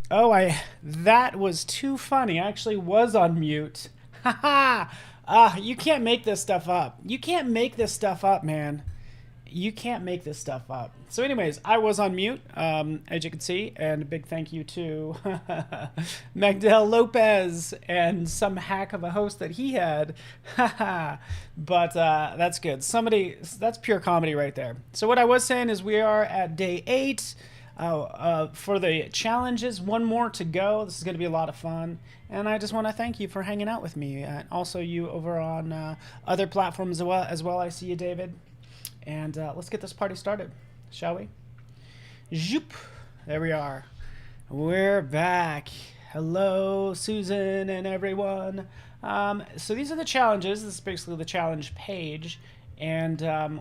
That was too funny. I actually was on mute. Haha. You can't make this stuff up. You can't make this stuff up, man. You can't make this stuff up. So anyways, I was on mute, as you can see, and a big thank you to Magdal Lopez and some hack of a host that he had. But that's good. That's pure comedy right there. So what I was saying is we are at day 8. For the challenges, one more to go. This is going to be a lot of fun, and I just want to thank you for hanging out with me, and also you over on other platforms as well. I see you, David, and let's get this party started, shall we? Zoop. There we are. We're back. Hello, Susan and everyone. So these are the challenges. This is basically the challenge page, and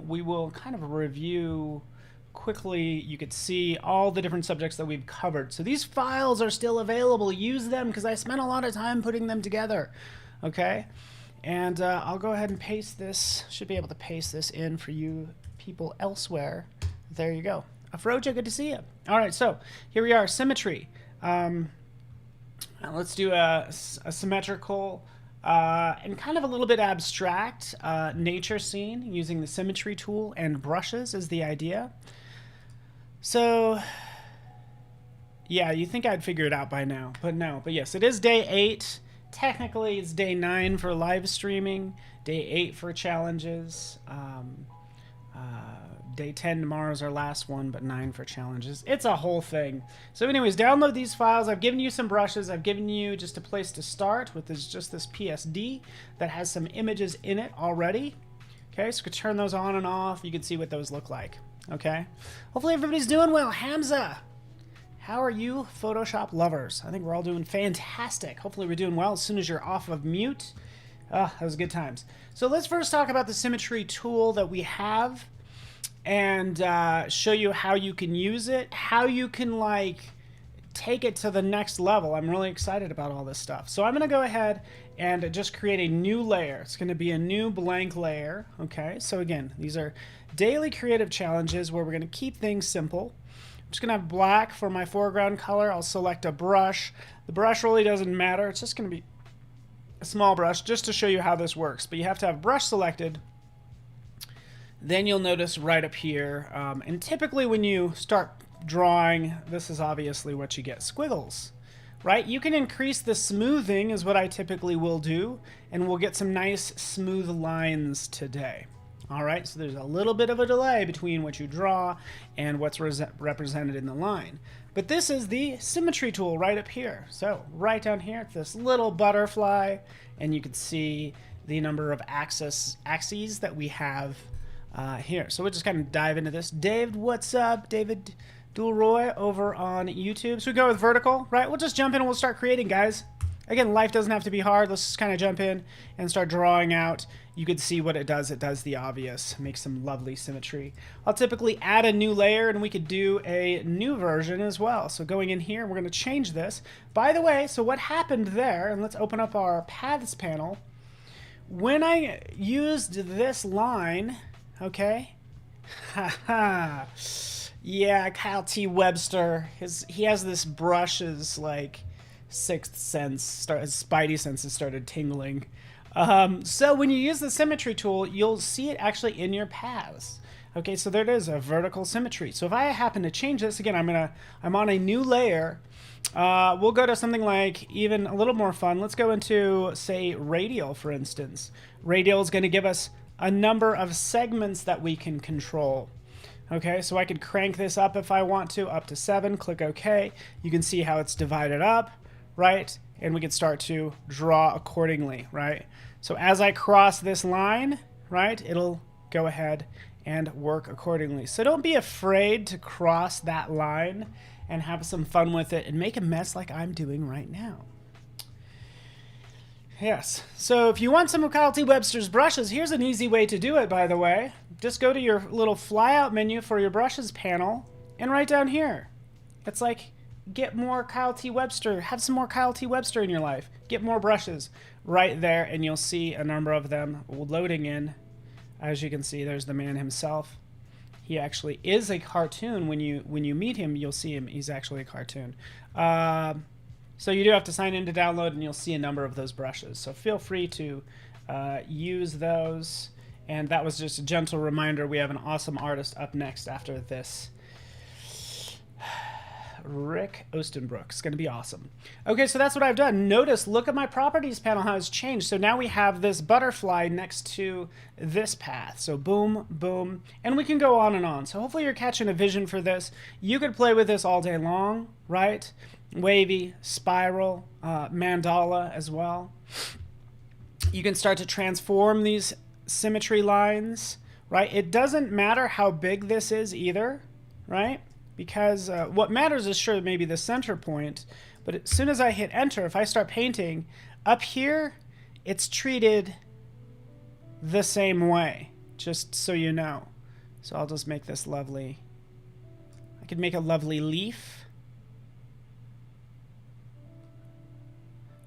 we will kind of review quickly. You could see all the different subjects that we've covered. So these files are still available. Use them because I spent a lot of time putting them together. Okay, and I'll go ahead and paste this. Should be able to paste this in for you people elsewhere. There you go. Afroja, good to see you. All right, so here we are, symmetry. Let's do a symmetrical and kind of a little bit abstract nature scene using the Symmetry Tool and brushes is the idea. So, yeah, you think I'd figure it out by now, but no. But yes, it is day 8. Technically, it's day 9 for live streaming, day 8 for challenges. Day 10 tomorrow is our last one, but 9 for challenges. It's a whole thing. So anyways, download these files. I've given you some brushes. I've given you just a place to start with just this PSD that has some images in it already. Okay, so you can turn those on and off. You can see what those look like. Okay, hopefully everybody's doing well. Hamza, how are you, Photoshop lovers? I think we're all doing fantastic. Hopefully we're doing well as soon as you're off of mute. That was good times. So let's first talk about the Symmetry tool that we have and show you how you can use it, how you can like take it to the next level. I'm really excited about all this stuff. So I'm going to go ahead and just create a new layer. It's going to be a new blank layer. Okay, so again, these are daily creative challenges where we're going to keep things simple. I'm just going to have black for my foreground color. I'll select a brush. The brush really doesn't matter. It's just going to be a small brush just to show you how this works. But you have to have brush selected. Then you'll notice right up here, and typically when you start drawing, this is obviously what you get, squiggles, right? You can increase the smoothing is what I typically will do, and we'll get some nice smooth lines today. All right, so there's a little bit of a delay between what you draw and what's represented in the line. But this is the Symmetry tool right up here. So right down here, it's this little butterfly, and you can see the number of axes that we have here. So we'll just kind of dive into this. Dave, what's up? David Dulroy over on YouTube. So we go with vertical, right? We'll just jump in and we'll start creating, guys. Again, life doesn't have to be hard. Let's just kind of jump in and start drawing out. You can see what it does. It does the obvious. Makes some lovely symmetry. I'll typically add a new layer, and we could do a new version as well. So going in here, we're going to change this. By the way, so what happened there, and let's open up our paths panel. When I used this line, okay, haha. Yeah, Kyle T. Webster. He has this brush's like sixth sense, his spidey senses started tingling. So when you use the Symmetry tool, you'll see it actually in your paths. Okay, so there it is, a vertical symmetry. So if I happen to change this again, I'm on a new layer. We'll go to something like even a little more fun. Let's go into, say, radial, for instance. Radial is going to give us a number of segments that we can control. Okay, so I could crank this up if I want to, up to 7, click OK. You can see how it's divided up, right? And we can start to draw accordingly, right? So as I cross this line, right, it'll go ahead and work accordingly. So don't be afraid to cross that line and have some fun with it and make a mess like I'm doing right now. Yes, so if you want some of Kyle T. Webster's brushes, here's an easy way to do it, by the way. Just go to your little flyout menu for your brushes panel, and right down here, it's like, get more Kyle T. Webster, have some more Kyle T. Webster in your life. Get more brushes right there, and you'll see a number of them loading in. As you can see, there's the man himself. he actually is a cartoon. When you meet him, you'll see him. He's actually a cartoon. So you do have to sign in to download, and you'll see a number of those brushes. So feel free to use those. And that was just a gentle reminder. We have an awesome artist up next after this. Rick Ostenbrook. It's going to be awesome. Okay, so that's what I've done. Notice, look at my properties panel, how it's changed. So now we have this butterfly next to this path. So boom, boom, and we can go on and on. So hopefully you're catching a vision for this. You could play with this all day long, right? Wavy, spiral, mandala as well. You can start to transform these symmetry lines, right? It doesn't matter how big this is either, right? Because what matters is sure maybe the center point, but as soon as I hit enter, if I start painting, up here, it's treated the same way, just so you know. So I'll just make this lovely. I could make a lovely leaf.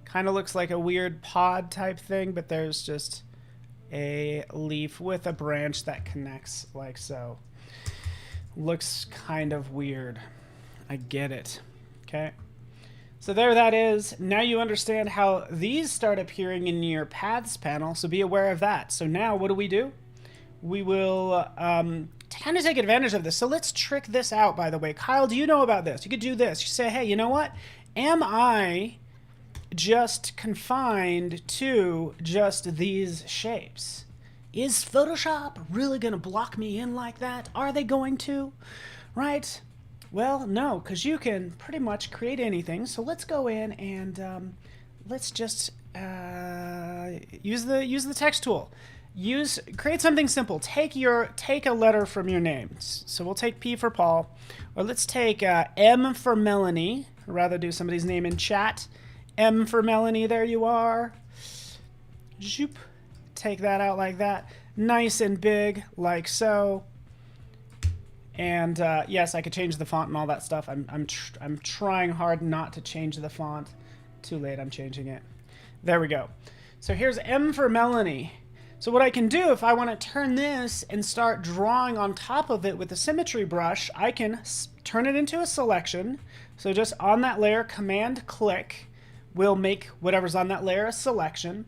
Kind of looks like a weird pod type thing, but there's just a leaf with a branch that connects like so. Looks kind of weird. I get it. Okay. So there that is. Now you understand how these start appearing in your paths panel, so be aware of that. So now what do? We will kind of take advantage of this. So let's trick this out, by the way. Kyle, do you know about this? You could do this. You say, hey, you know what? Am I just confined to just these shapes? Is Photoshop really going to block me in like that? Are they going to? Right? Well, no, because you can pretty much create anything. So let's go in and let's just use the text tool. Create something simple. Take a letter from your name. So we'll take P for Paul, or let's take M for Melanie. I'd rather do somebody's name in chat. M for Melanie. There you are. Zoop. Take that out like that, nice and big, like so. And yes, I could change the font and all that stuff. I'm trying hard not to change the font. Too late, I'm changing it. There we go. So here's M for Melanie. So what I can do if I want to turn this and start drawing on top of it with the symmetry brush, I can turn it into a selection. So just on that layer, Command click will make whatever's on that layer a selection.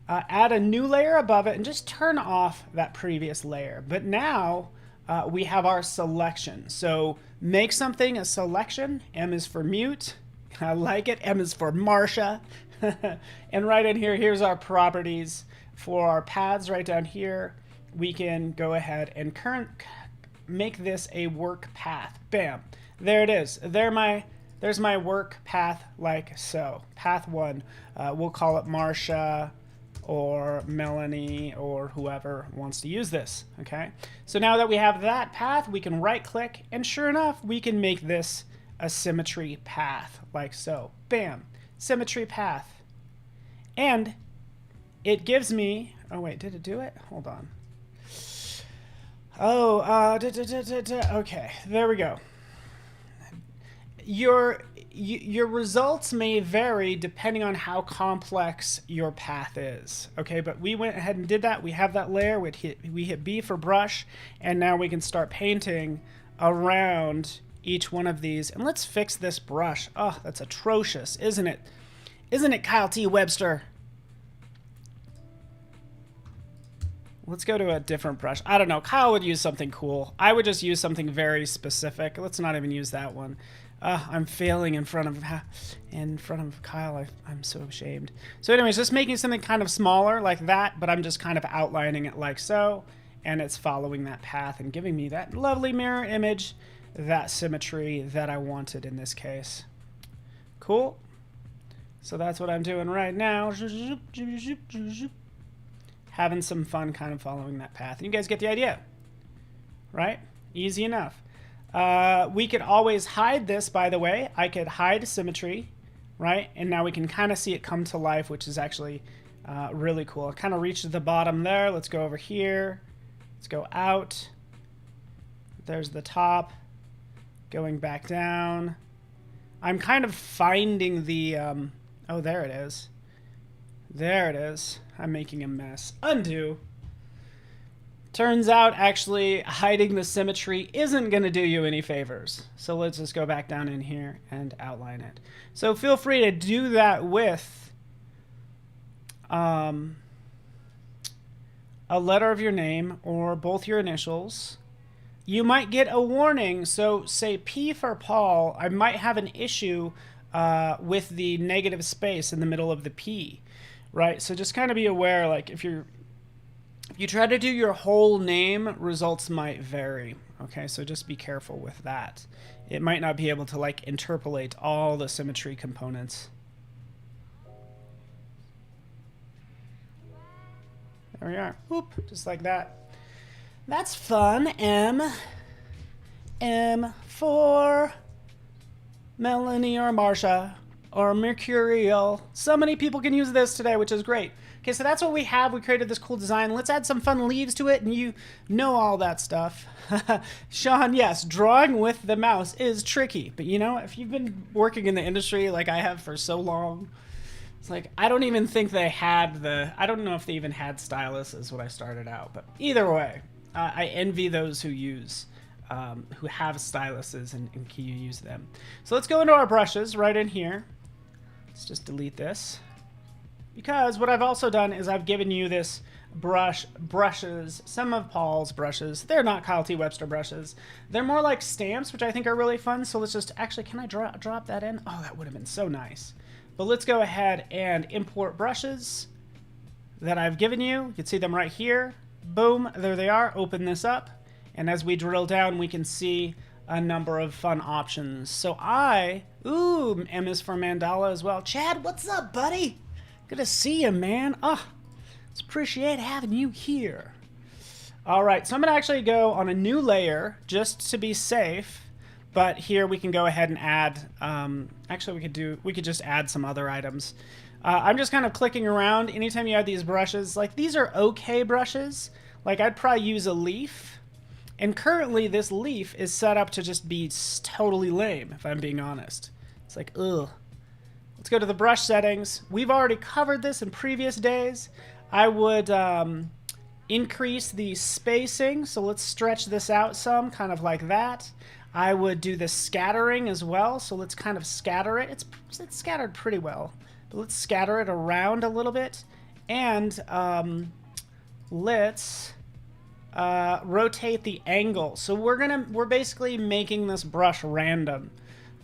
Add a new layer above it and just turn off that previous layer. But now we have our selection. So make something a selection. M is for mute. I like it. M is for Marsha. And right in here, here's our properties for our paths right down here. We can go ahead and make this a work path. Bam. There it is. There's my work path like so. Path 1. We'll call it Marsha, or Melanie, or whoever wants to use this, okay? So now that we have that path, we can right click, and sure enough, we can make this a symmetry path, like so. Bam, symmetry path. And it gives me, oh wait, did it do it? Hold on. Oh, okay, there we go. Your results may vary depending on how complex your path is. Okay, but we went ahead and did that. We have that layer. We hit B for brush, and now we can start painting around each one of these. And let's fix this brush. Oh, that's atrocious, isn't it? Isn't it, Kyle T. Webster? Let's go to a different brush. I don't know. Kyle would use something cool. I would just use something very specific. Let's not even use that one. I'm failing in front of Kyle. I'm so ashamed. So anyways, just making something kind of smaller like that, but I'm just kind of outlining it like so, and it's following that path and giving me that lovely mirror image, that symmetry that I wanted in this case. Cool. So that's what I'm doing right now. Having some fun kind of following that path. You guys get the idea, right? Easy enough. We could always hide this, by the way. I could hide symmetry, right? And now we can kind of see it come to life, which is actually really cool. I kind of reached the bottom there. Let's go over here. Let's go out. There's the top. Going back down. I'm kind of finding the... oh, there it is. There it is. I'm making a mess. Undo. Turns out actually hiding the symmetry isn't going to do you any favors. So let's just go back down in here and outline it. So feel free to do that with a letter of your name or both your initials. You might get a warning. So say P for Paul, I might have an issue with the negative space in the middle of the P, right? So just kind of be aware, like if you try to do your whole name, results might vary. Okay, so just be careful with that. It might not be able to like interpolate all the symmetry components. There we are. Whoop, just like that. That's fun. M for Melanie or Marsha or Mercurial. So many people can use this today, which is great. Okay, so that's what we have. We created this cool design. Let's add some fun leaves to it, and you know all that stuff. Sean, yes, drawing with the mouse is tricky. But you know, if you've been working in the industry like I have for so long, it's like, I don't even think they had I don't know if they even had styluses when I started out. But either way, I envy those who have styluses and can use them. So let's go into our brushes right in here. Let's just delete this. Because what I've also done is I've given you this brushes, some of Paul's brushes. They're not Kyle T. Webster brushes. They're more like stamps, which I think are really fun. So let's just, actually, can I drop that in? Oh, that would have been so nice. But let's go ahead and import brushes that I've given you. You can see them right here. Boom, there they are. Open this up. And as we drill down, we can see a number of fun options. So M is for mandala as well. Chad, what's up, buddy? Good to see you, man. It's appreciate having you here. All right, so I'm going to actually go on a new layer just to be safe. But here we can go ahead and add. Actually, we could just add some other items. I'm just kind of clicking around. Anytime you add these brushes, like these are okay brushes. Like I'd probably use a leaf. And currently, this leaf is set up to just be totally lame, if I'm being honest. It's like, ugh. Let's go to the brush settings. We've already covered this in previous days. I would increase the spacing. So let's stretch this out some, kind of like that. I would do the scattering as well. So let's kind of scatter it. It's scattered pretty well. But let's scatter it around a little bit. And let's rotate the angle. So we're basically making this brush random.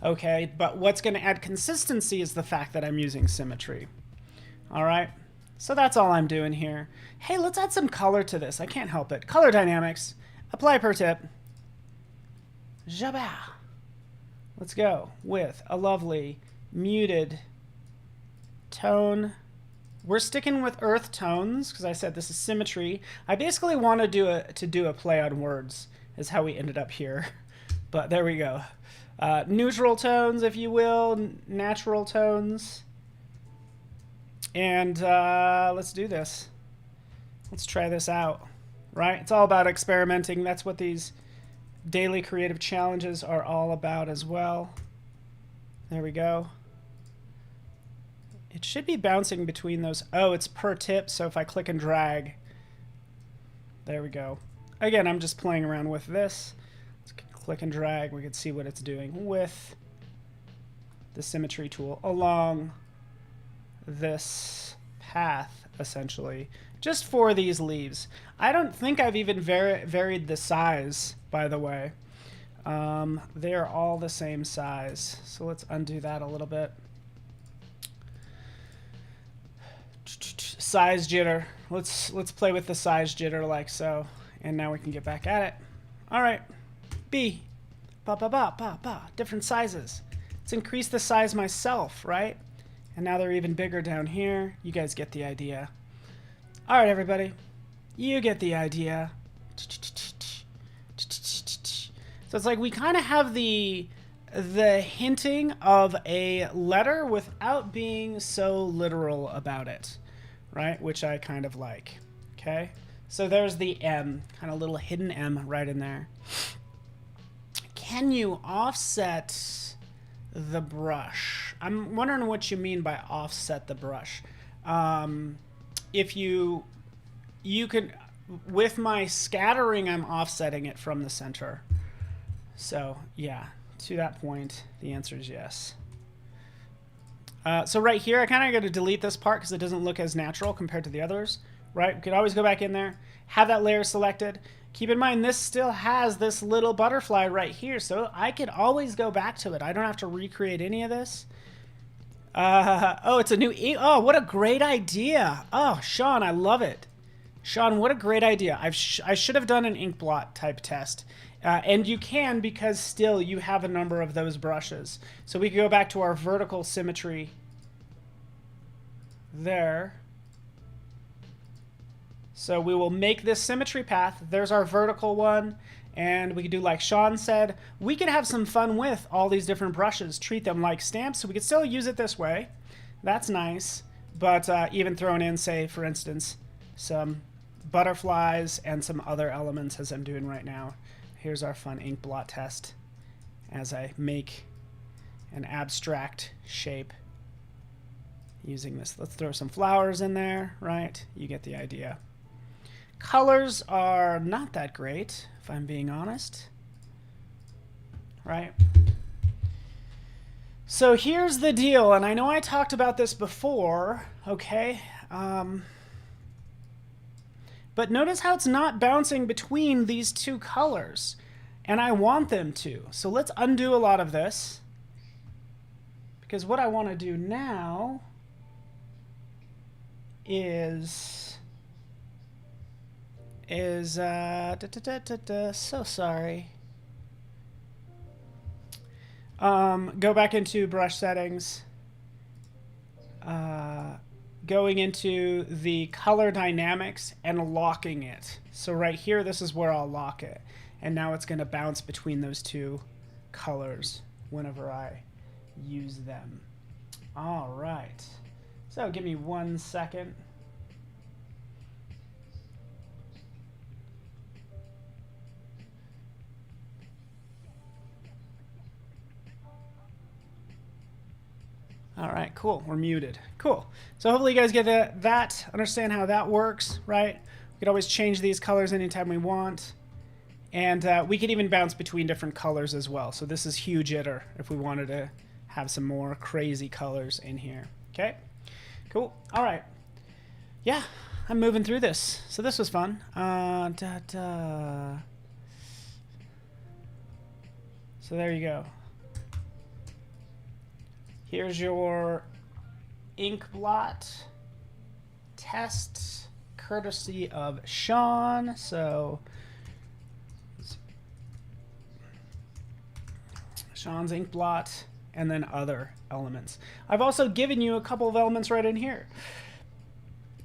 Okay, but what's going to add consistency is the fact that I'm using symmetry. All right, so that's all I'm doing here. Hey, let's add some color to this. I can't help it. Color dynamics. Apply per tip. Jabba. Let's go with a lovely muted tone. We're sticking with earth tones because I said this is symmetry. I basically want to do a play on words is how we ended up here. But there we go. Neutral tones, if you will, natural tones. And let's do this. Let's try this out, right? It's all about experimenting. That's what these daily creative challenges are all about as well. There we go. It should be bouncing between those. Oh, it's per tip, so if I click and drag, there we go. Again, I'm just playing around with this. Let's click and drag. We can see what it's doing with the Symmetry tool along this path, essentially, just for these leaves. I don't think I've even varied the size, by the way. They're all the same size. So let's undo that a little bit. Size jitter. Let's play with the size jitter like so. And now we can get back at it. All right. B. Ba ba ba ba ba. Different sizes. Let's increase the size myself, right? And now they're even bigger down here. You guys get the idea. All right, everybody. You get the idea. So it's like we kind of have the hinting of a letter without being so literal about it, right? Which I kind of like. Okay. So there's the M, kind of little hidden M right in there. Can you offset the brush? I'm wondering what you mean by offset the brush. If you can, with my scattering, I'm offsetting it from the center. So yeah, to that point, the answer is yes. So right here, I kind of got to delete this part because it doesn't look as natural compared to the others, right? We could always go back in there, have that layer selected. Keep in mind, this still has this little butterfly right here, so I could always go back to it. I don't have to recreate any of this. Oh, it's a new oh, what a great idea. Oh, Sean, I love it. Sean, what a great idea. I should have done an ink blot type test. And you can, because still you have a number of those brushes. So we can go back to our vertical symmetry there. So we will make this symmetry path. There's our vertical one. And we could do like Sean said. We could have some fun with all these different brushes. Treat them like stamps. So we could still use it this way. That's nice. But even throwing in, say, for instance, some butterflies and some other elements as I'm doing right now. Here's our fun ink blot test as I make an abstract shape using this. Let's throw some flowers in there, right? You get the idea. Colors are not that great, if I'm being honest, right? So here's the deal, and I know I talked about this before, okay? But notice how it's not bouncing between these two colors. And I want them to. So let's undo a lot of this. Because what I want to do now is so sorry. Go back into brush settings. Going into the color dynamics and locking it. So right here, this is where I'll lock it. And now it's going to bounce between those two colors whenever I use them. All right. So give me 1 second. All right, cool. We're muted. Cool. So hopefully you guys get that, understand how that works, right? We could always change these colors anytime we want. And we could even bounce between different colors as well. So this is huge jitter if we wanted to have some more crazy colors in here. Okay, cool. All right. Yeah, I'm moving through this. So this was fun. So there you go. Here's your ink blot test, courtesy of Sean. So Sean's ink blot, and then other elements. I've also given you a couple of elements right in here.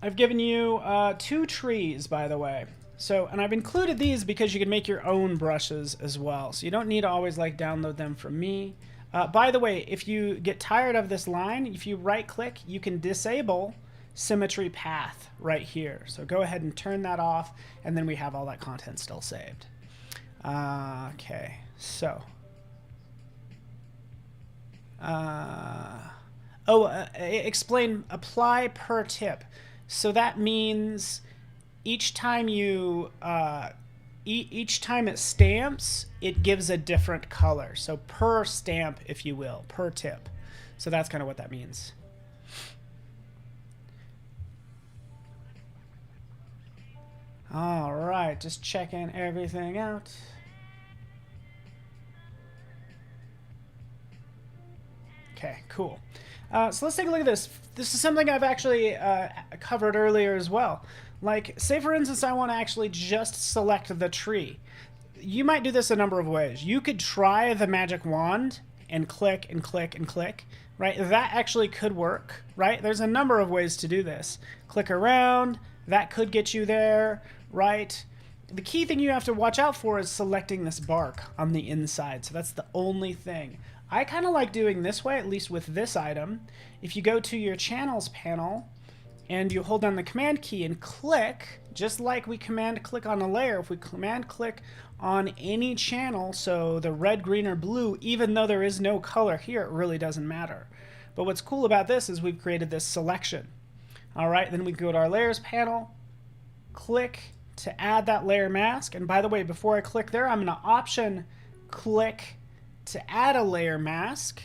I've given you 2 trees, by the way. So, and I've included these because you can make your own brushes as well. So you don't need to always like download them from me. By the way, if you get tired of this line, if you right-click, you can disable Symmetry Path right here. So go ahead and turn that off, and then we have all that content still saved. Okay, so. Explain apply per tip. So that means each time you each time it stamps, it gives a different color. So per stamp, if you will, per tip. So that's kind of what that means. All right, just checking everything out. Okay, cool. So let's take a look at this. This is something I've actually covered earlier as well. Like, say for instance, I want to actually just select the tree. You might do this a number of ways. You could try the magic wand and click and click and click, right? That actually could work, right? There's a number of ways to do this. Click around, that could get you there, right? The key thing you have to watch out for is selecting this bark on the inside. So that's the only thing. I kind of like doing this way, at least with this item. If you go to your channels panel and you hold down the command key and click, just like we command click on a layer, if we command click on any channel, so the red, green, or blue, even though there is no color here, it really doesn't matter. But what's cool about this is we've created this selection. All right, then we go to our layers panel, click to add that layer mask. And by the way, before I click there, I'm going to option click to add a layer mask.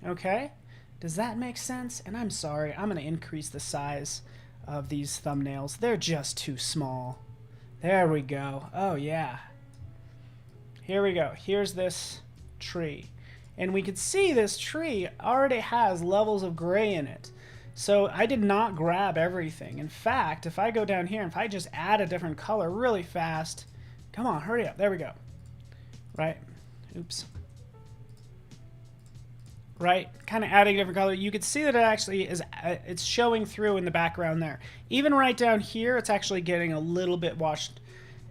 Okay, does that make sense? And I'm sorry, I'm going to increase the size of these thumbnails. They're just too small. There we go. Oh yeah. Here we go. Here's this tree. And we can see this tree already has levels of gray in it. So I did not grab everything. In fact, if I go down here, if I just add a different color really fast, come on, hurry up. There we go. Right? Oops. Right? Kind of adding a different color. You can see that it actually is, it's showing through in the background there. Even right down here, it's actually getting a little bit washed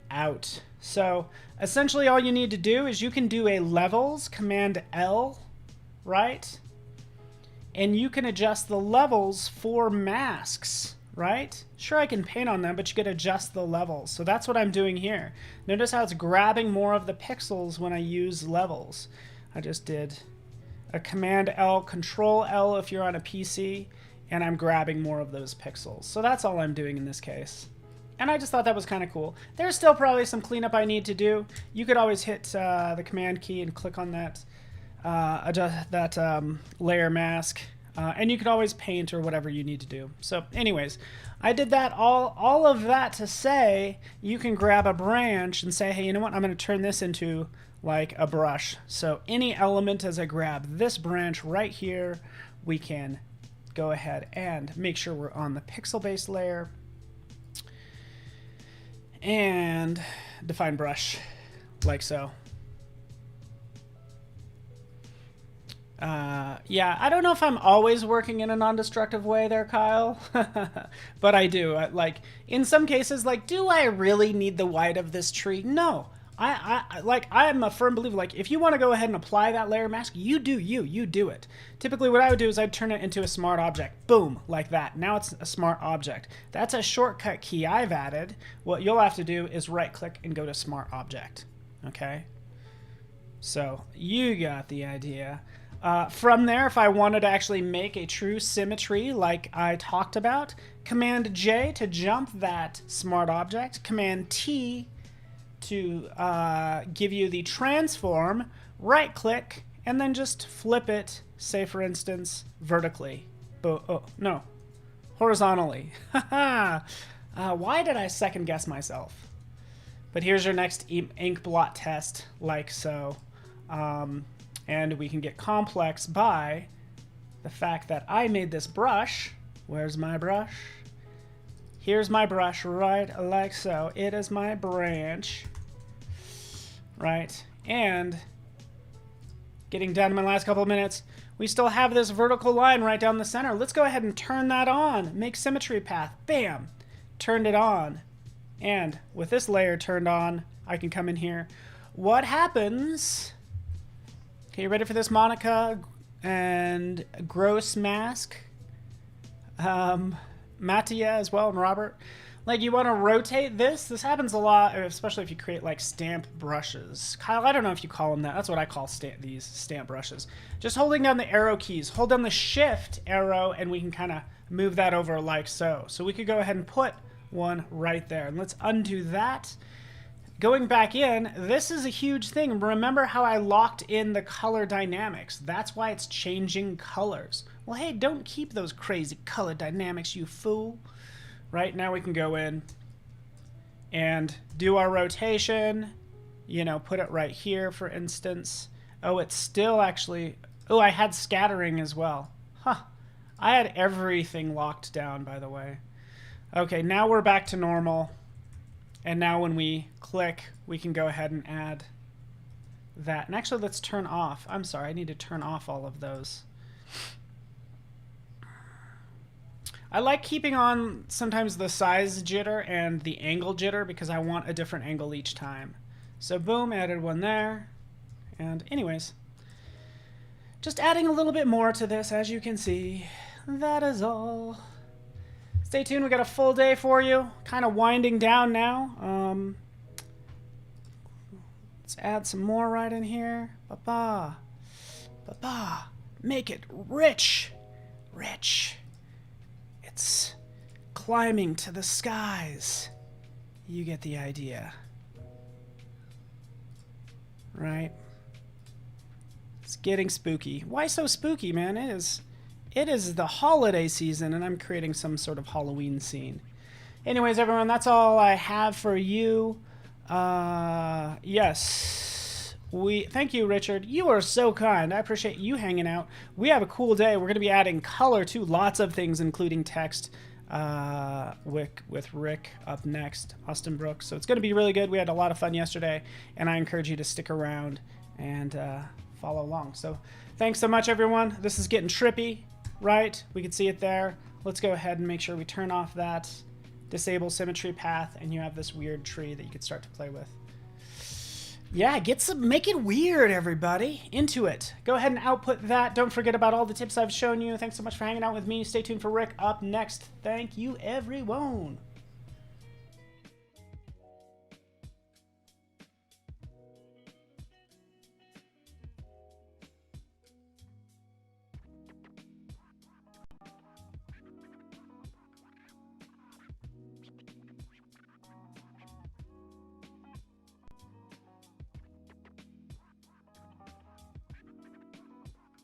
out. So essentially all you need to do is you can do a levels, Command L, right? And you can adjust the levels for masks, right? Sure, I can paint on them, but you can adjust the levels. So that's what I'm doing here. Notice how it's grabbing more of the pixels when I use levels. I just did a Command L, Control L if you're on a PC, and I'm grabbing more of those pixels. So that's all I'm doing in this case. And I just thought that was kind of cool. There's still probably some cleanup I need to do. You could always hit the Command key and click on that adjust that layer mask, and you could always paint or whatever you need to do. So anyways, I did that all of that to say you can grab a branch and say, hey, you know what, I'm going to turn this into like a brush. So any element, as I grab this branch right here, we can go ahead and make sure we're on the pixel based layer and define brush like so. Yeah, I don't know if I'm always working in a non-destructive way there, Kyle, but I do. Like, in some cases, like, do I really need the white of this tree? No. I'm a firm believer, like, if you want to go ahead and apply that layer mask, you do it. Typically what I would do is I'd turn it into a smart object. Boom, like that. Now it's a smart object. That's a shortcut key I've added. What you'll have to do is right-click and go to smart object. Okay? So, you got the idea. From there, if I wanted to actually make a true symmetry like I talked about, Command J to jump that smart object, Command T to give you the transform, right click, and then just flip it, say for instance, vertically. Oh, no, horizontally. Why did I second guess myself? But here's your next ink blot test, like so. And we can get complex by the fact that I made this brush. Where's my brush? Here's my brush, right like so. It is my branch, right? And getting down to my last couple of minutes, we still have this vertical line right down the center. Let's go ahead and turn that on. Make Symmetry Path. Bam! Turned it on. And with this layer turned on, I can come in here. What happens... Okay, you ready for this, Monica and Gross Mask? Mattia as well, and Robert. Like, you want to rotate this. This happens a lot, especially if you create, like, stamp brushes. Kyle, I don't know if you call them that. That's what I call these stamp brushes. Just holding down the arrow keys. Hold down the shift arrow, and we can kind of move that over like so. So we could go ahead and put one right there. And let's undo that. Going back in, this is a huge thing. Remember how I locked in the color dynamics. That's why it's changing colors. Well, hey, don't keep those crazy color dynamics, you fool. Right, now we can go in and do our rotation. You know, put it right here, for instance. Oh, it's still actually... Oh, I had scattering as well. Huh. I had everything locked down, by the way. Okay, now we're back to normal. And now when we click, we can go ahead and add that. And actually, let's turn off. I'm sorry, I need to turn off all of those. I like keeping on sometimes the size jitter and the angle jitter because I want a different angle each time. So boom, added one there. And anyways, just adding a little bit more to this, as you can see. That is all. Stay tuned, we got a full day for you. Kind of winding down now. Let's add some more right in here. Ba-ba. Ba-ba. Make it rich. Rich. It's climbing to the skies. You get the idea. Right? It's getting spooky. Why so spooky, man? It is the holiday season, and I'm creating some sort of Halloween scene. Anyways, everyone, that's all I have for you. Yes. Thank you, Richard. You are so kind. I appreciate you hanging out. We have a cool day. We're going to be adding color to lots of things, including text, with Rick up next, Austin Brooks. So it's going to be really good. We had a lot of fun yesterday, and I encourage you to stick around and follow along. So thanks so much, everyone. This is getting trippy, right? We can see it there. Let's go ahead and make sure we turn off that disable Symmetry Path, and you have this weird tree that you could start to play with. Yeah, make it weird, everybody. Into it. Go ahead and output that. Don't forget about all the tips I've shown you. Thanks so much for hanging out with me. Stay tuned for Rick up next. Thank you, everyone.